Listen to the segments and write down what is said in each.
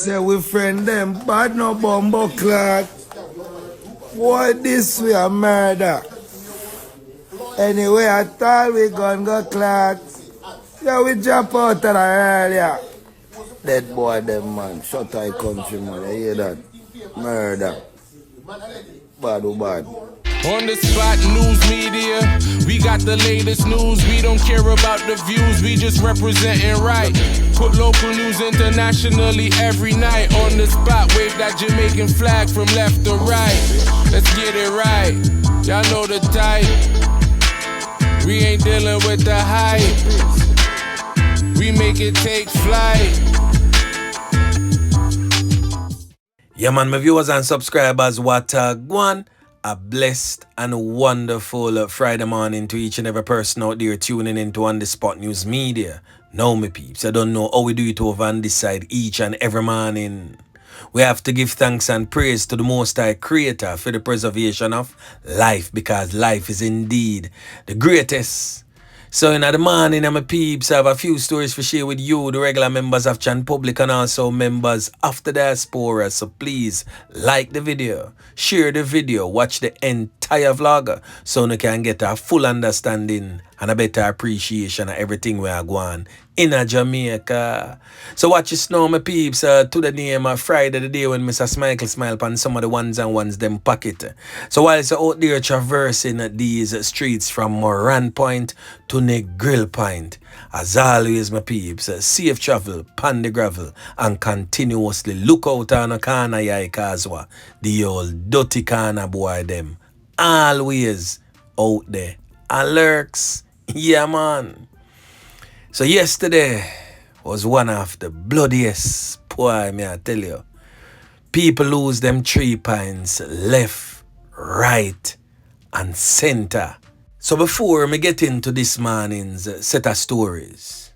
Say we friend them, bad no bumbo clock. Boy, this we a murder. Anyway, I thought we gonna go clock. Yeah, we jump out of the earlier. Dead boy, them man. Shut eye country, man. You hear that? Murder. Bad or bad. On the spot, news media, we got the latest news. We don't care about the views, we just representing right. Put local news internationally every night. On the spot, wave that Jamaican flag from left to right. Let's get it right, y'all know the type. We ain't dealing with the hype. We make it take flight. Yeah man, my viewers and subscribers, what one. A blessed and wonderful Friday morning to each and every person out there tuning into On The Spot News Media. Now, my peeps, I don't know how we do it over on this side each and every morning. We have to give thanks and praise to the Most High Creator for the preservation of life, because life is indeed the greatest. So in the morning, my peeps, I have a few stories for share with you, the regular members of Chan Public and also members of the diaspora. So please like the video, share the video, watch the entire vlog so you can get a full understanding and a better appreciation of everything we are going in a Jamaica. So watch this now, my peeps, to the name of Friday, the day when Mr. Smile smile on some of the ones and ones them pocket. So while it's out there traversing these streets from Moran Point to Negril Point, as always, my peeps, safe travel, pan the gravel, and continuously look out on a corner yai Kazwa, the old dirty corner boy them, always out there, and lurks, yeah man. So yesterday was one of the bloodiest, boy, may I tell you. People lose them 3 pints left, right, and center. So before me get into this morning's set of stories,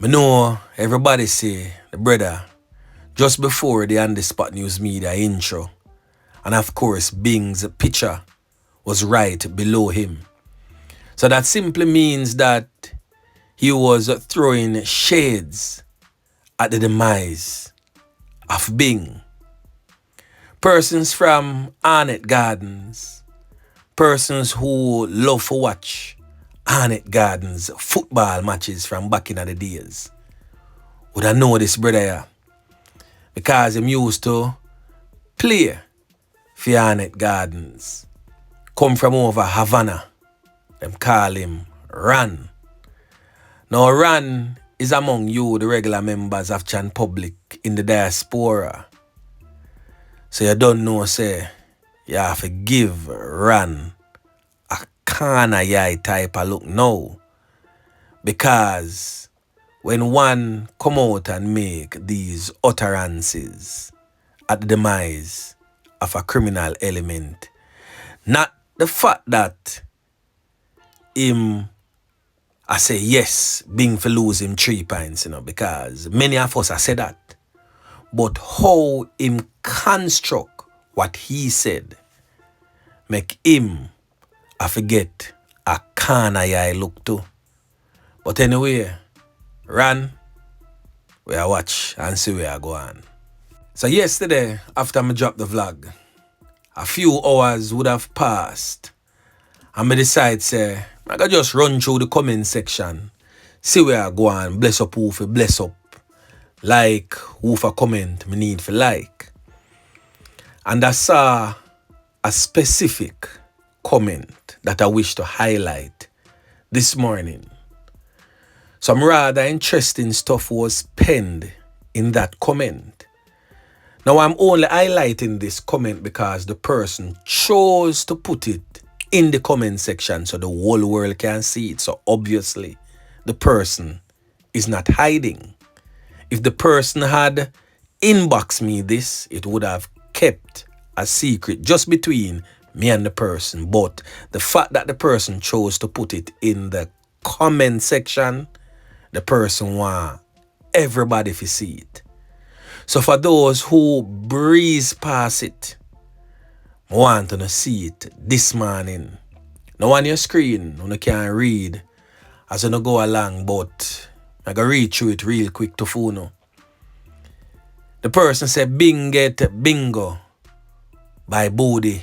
me know everybody say the brother just before the On The Spot News Media intro, and of course Bing's picture was right below him. So that simply means that he was throwing shades at the demise of Bing. Persons from Arnett Gardens, persons who love to watch Arnett Gardens football matches from back in the days would have know this brother here, because him used to play for Arnett Gardens. Come from over Havana. Them call him Ran. Now, Ran is among you, the regular members of Chan Public in the diaspora. So you don't know, say, you have to give Ran a kinda yai type of look now. Because when one come out and make these utterances at the demise of a criminal element, not the fact that him I say yes, Bing for lose him 3 pints, because many of us have said that. But how him construct what he said make him I forget a corner I look to. But anyway, Ran, we are watch and see where I go on. So yesterday, after I dropped the vlog, a few hours would have passed, and I decide say, I can just run through the comment section, see where I go on, bless up who for bless up, like who for comment me need for like. And I saw a specific comment that I wish to highlight this morning. Some rather interesting stuff was penned in that comment. Now I'm only highlighting this comment because the person chose to put it in the comment section so the whole world can see it. So obviously the person is not hiding. If the person had inboxed me this, it would have kept a secret just between me and the person. But the fact that the person chose to put it in the comment section, the person want everybody to see it. So for those who breeze past it, I want to see it this morning. Now on your screen, you can't read as you go along, but I can read through it real quick to phone. The person said Bing get bingo by Body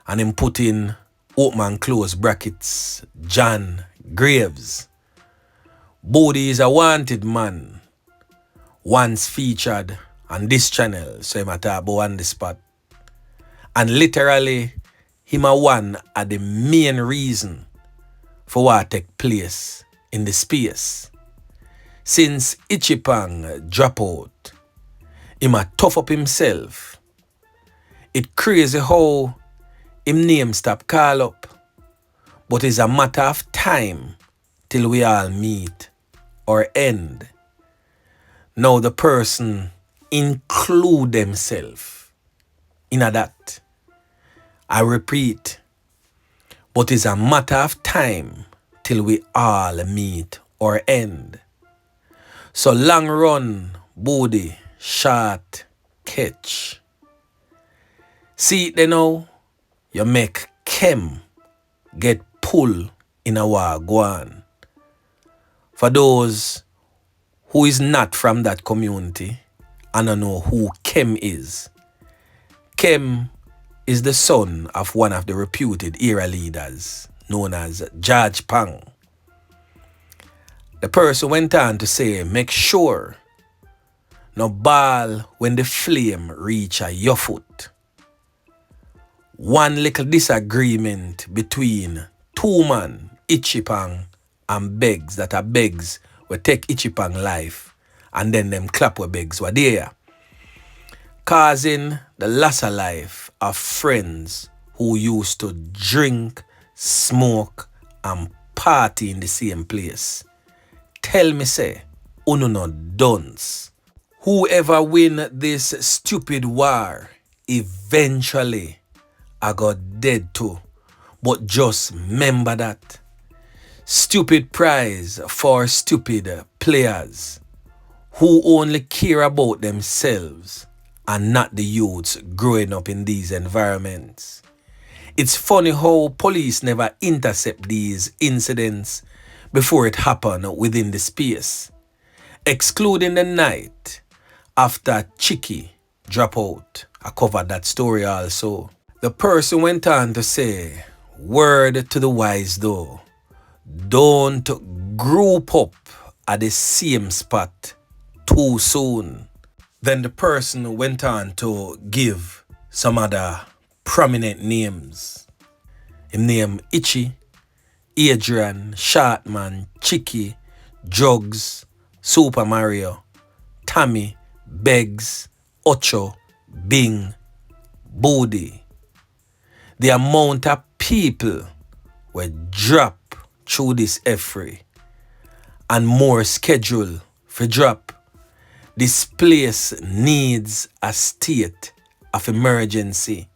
and him put in open and close brackets John Graves. Body is a wanted man, once featured on this channel, so him a talk about on the spot. And literally, him a one of the main reason for what take place in the space. Since Ichipang drop out, him a tough up himself. It crazy how him name stop call up, but it's a matter of time till we all meet or end. Now the person include themselves in that. I repeat, but it's a matter of time till we all meet or end. So long run, Body, short catch. See it now, you make Kem get pull in a wagwan. For those who is not from that community and don't know who Kem is the son of one of the reputed era leaders known as George Pang. The person went on to say, make sure no ball when the flame reach a your foot. One little disagreement between two man, Ichipang and Beggs, that are Beggs will take Ichipang life and then them clap with Beggs were there, causing the loss of life of friends who used to drink, smoke and party in the same place. Tell me say, uno no dunce. Whoever win this stupid war, eventually I got dead too. But just remember that. Stupid prize for stupid players who only care about themselves and not the youths growing up in these environments. It's funny how police never intercept these incidents before it happened within the space, excluding the night after Chicky drop out. I covered that story also. The person went on to say, word to the wise though, don't group up at the same spot too soon. Then the person went on to give some other prominent names. Him name Itchy, Adrian, Shortman, Chicky, Drugs, Super Mario, Tommy, Beggs, Ocho, Bing, Body. The amount of people were drop through this effort and more schedule for drop. This place needs a state of emergency.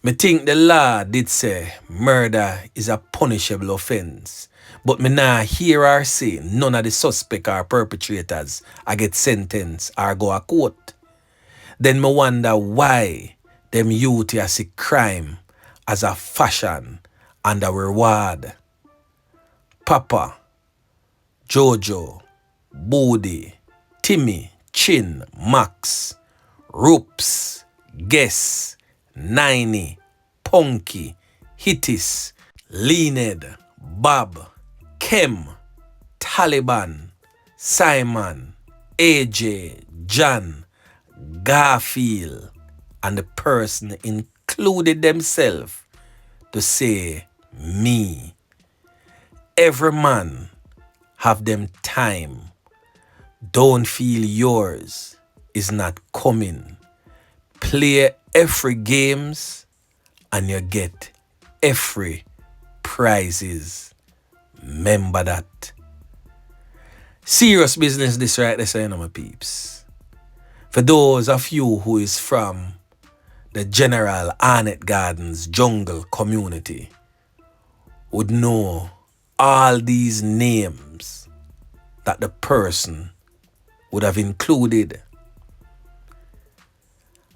Me think the law did say murder is a punishable offense, but me nah hear or say none of the suspect or perpetrators I get sentenced or go a court. Then me wonder why them youth here see crime as a fashion and a reward. Papa, Jojo, Body, Timmy, Chin, Max, Roops, Guess, 90, Punky, Hittis, Leaned, Bob, Kem, Taliban, Simon, AJ, John, Garfield, and the person included themselves to say me. Every man have them time. Don't feel yours is not coming. Play every games and you get every prizes. Remember that. Serious business this right there, you know, my peeps. For those of you who is from the general Arnett Gardens jungle community would know all these names that the person would have included.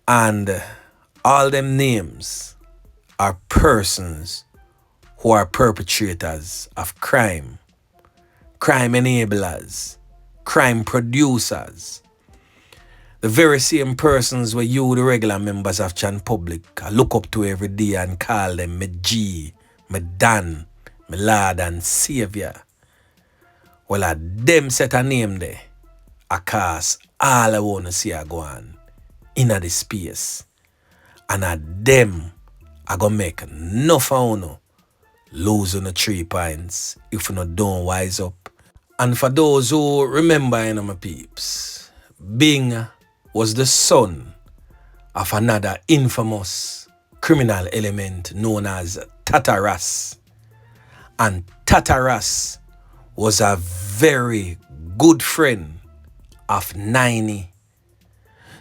And all them names are persons who are perpetrators of crime, crime enablers, crime producers. The very same persons where you, the regular members of Chan Public, I look up to every day and call them my G, my Dan, my Lord and Savior. Well, a them set a name there. I cast all I want to see I go on in the space. And a them I go make enough of you lose on the 3 points if you don't wise up. And for those who remember, my peeps, Bing was the son of another infamous criminal element known as Tataras. And Tataras was a very good friend of 90.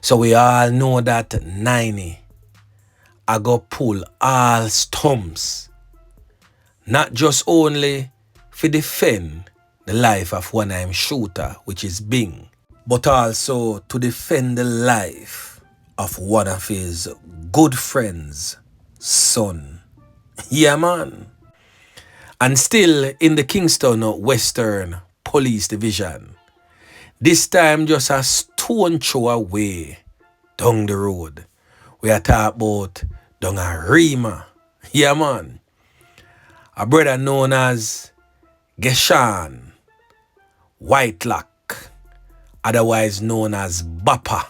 So we all know that 90 I go pull all stumps, not just only for defend the life of one of him shooter, which is Bing, but also to defend the life of one of his good friends' son. Yeah, man. And still in the Kingston Western Police Division, this time just a stone throw away down the road. We are talking about down a Rima. Yeah, man. A brother known as Geshan Whitelock, otherwise known as Bappa,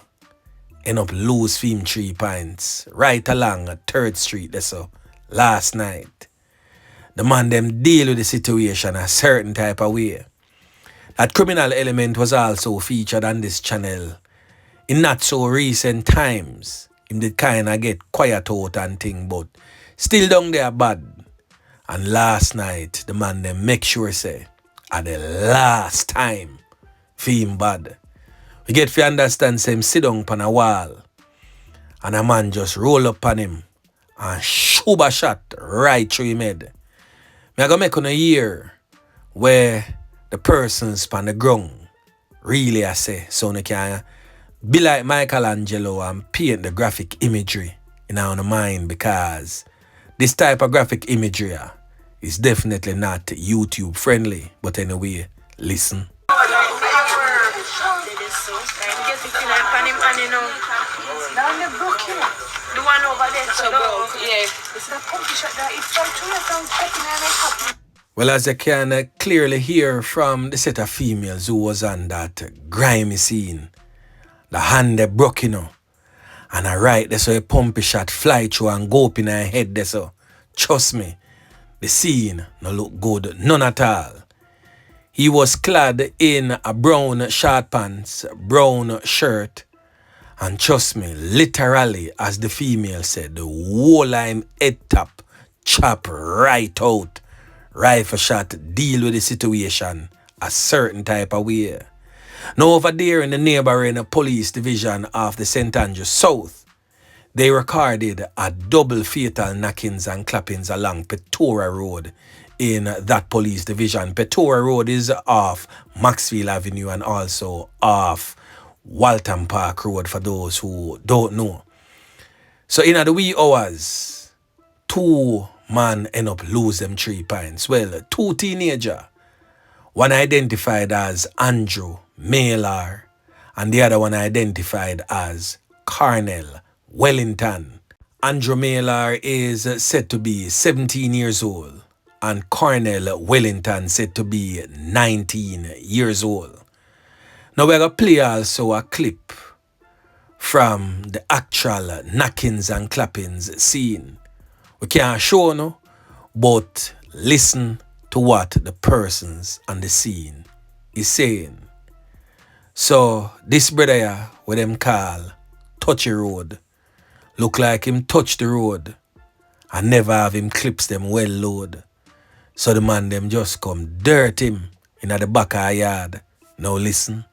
end up lose for him 3 points right along 3rd Street there so last night. The man them deal with the situation a certain type of way. That criminal element was also featured on this channel in not so recent times. Him did kinda get quiet out and thing, but still down there bad. And last night the man them make sure say at the last time for him bad. We get to understand say him sit down on a wall and a man just roll up on him and shoot a shot right through him head. Me I go make on a year where the persons on the ground really I say so they can be like Michelangelo and paint the graphic imagery in our mind, because this type of graphic imagery is definitely not YouTube friendly. But anyway, listen. The one over there, so yeah. It's not pumpy shot that it's right to your Well, as you can clearly hear from the set of females who was on that grimy scene, the hand they broke, and I right there so a pumpy shot fly through and go up in her head there so. Trust me, the scene no look good, none at all. He was clad in a brown short pants, brown shirt, and trust me, literally, as the female said, the whole of him head top chop right out. Rifle shot deal with the situation a certain type of way. Now over there in the neighboring police division of the St. Andrew South, they recorded a double fatal knockings and clappings along Petora Road in that police division. Petora Road is off Maxfield Avenue and also off Walton Park Road for those who don't know. So in the wee hours, 2 man end up lose them 3 points. Well, 2 teenager, one identified as Andrew Mailer and the other one identified as Cornell Wellington. Andrew Mailer is said to be 17 years old and Cornell Wellington said to be 19 years old. Now we're going to play also a clip from the actual knockings and clappings scene. We can't show no, but listen to what the persons on the scene is saying. So this brother here, what them call touchy road, look like him touch the road and never have him clips them well load. So the man them just come dirt him in the back of the yard. Now listen.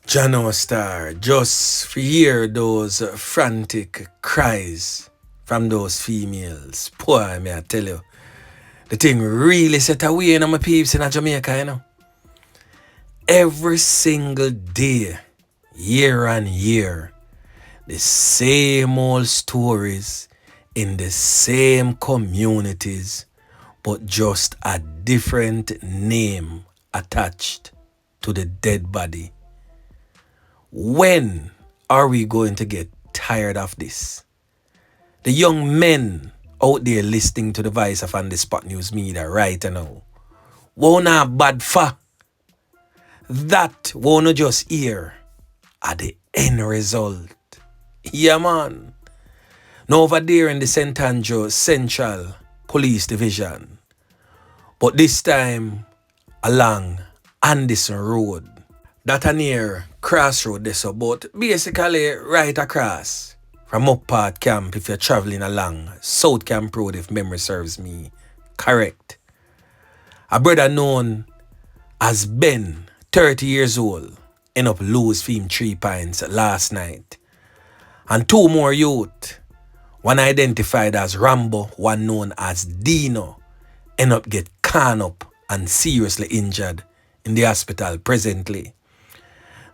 Jano Star, just for hear those frantic cries from those females. Poor me, I tell you. The thing really set away in my peeps in Jamaica, Every single day, year on year, The same old stories in the same communities, but just a different name attached to the dead body. When are we going to get tired of this? The young men out there listening to the voice of On The Spot News Media right now, won't have bad fa. That won't just hear at the end result. Yeah, man. Now over there in the St. Andrew Central Police Division, but this time along Anderson Road. That a near crossroad there, so, but basically right across from Up Part Camp if you're traveling along South Camp Road, if memory serves me correct. A brother known as Ben, 30 years old, end up lose him 3 pints last night. And 2 more youth, one identified as Rambo, one known as Deno, end up get can up and seriously injured in the hospital presently.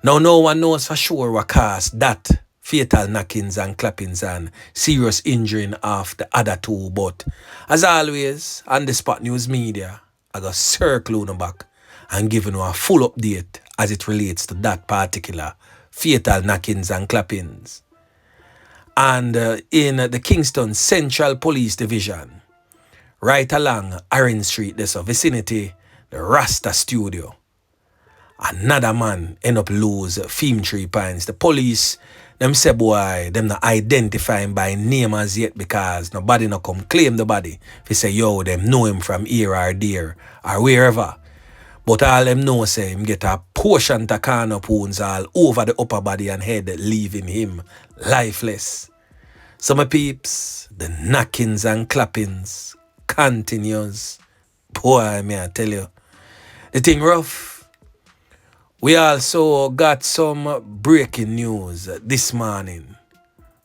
Now no one knows for sure what caused that fatal knockings and clappings and serious injury of the other 2, but as always, On The Spot News Media, I got circle on the back and giving you a full update as it relates to that particular fatal knockings and clappings. And in the Kingston Central Police Division, right along Orange Street, there's a vicinity, the Rasta Studio. Another man end up lose 3 pints. The police, them say boy, them not identify him by name as yet because nobody no come claim the body. If you say, yo, them know him from here or there or wherever. But all them know say him get a portion to can up wounds all over the upper body and head, leaving him lifeless. So my peeps, the knockings and clappings continues. Boy, may I tell you, the thing rough. We also got some breaking news this morning.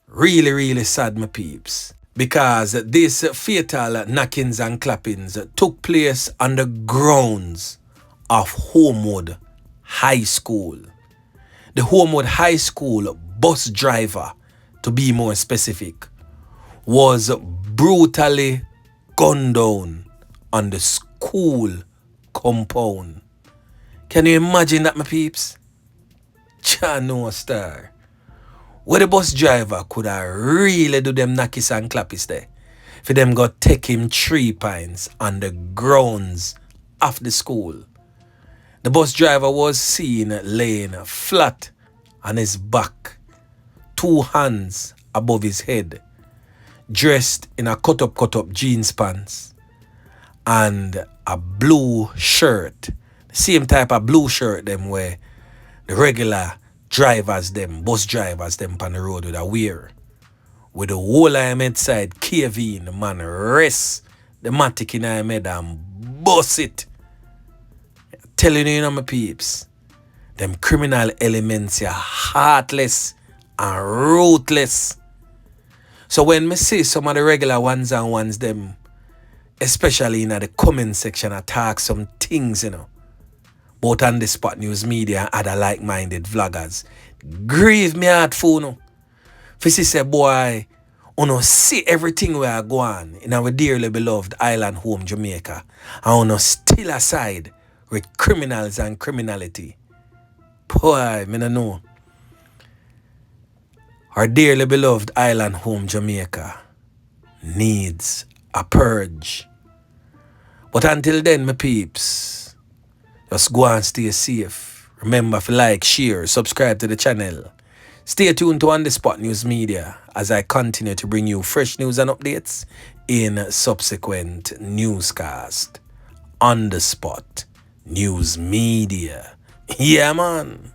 Really sad, my peeps. Because this fatal knockings and clappings took place on the grounds of Holmwood High School. The Holmwood High School bus driver, to be more specific, was brutally gunned down on the school compound. Can you imagine that, my peeps? No star. Where the bus driver could have really do them knockies and clappies there. For them got take him 3 pints on the grounds of the school. The bus driver was seen laying flat on his back, 2 hands above his head, dressed in a cut up jeans pants and a blue shirt. Same type of blue shirt them where the regular drivers them, bus drivers them on the road with a wear. With the whole of him inside cave-in, the man rest the matic in him head and bust it. Telling you, my peeps, them criminal elements are heartless and ruthless. So when me see some of the regular ones and ones them, especially in the comment section, attack some things, both On The Spot News Media and other like-minded vloggers, grieve me heart for no. For see say, boy, uno see everything we are going in our dearly beloved island home, Jamaica, and uno still aside with criminals and criminality. Boy, me no know. Our dearly beloved island home, Jamaica, needs a purge. But until then, my peeps, just go and stay safe. Remember to like, share, subscribe to the channel. Stay tuned to On The Spot News Media as I continue to bring you fresh news and updates in subsequent newscast. On The Spot News Media. Yeah, man.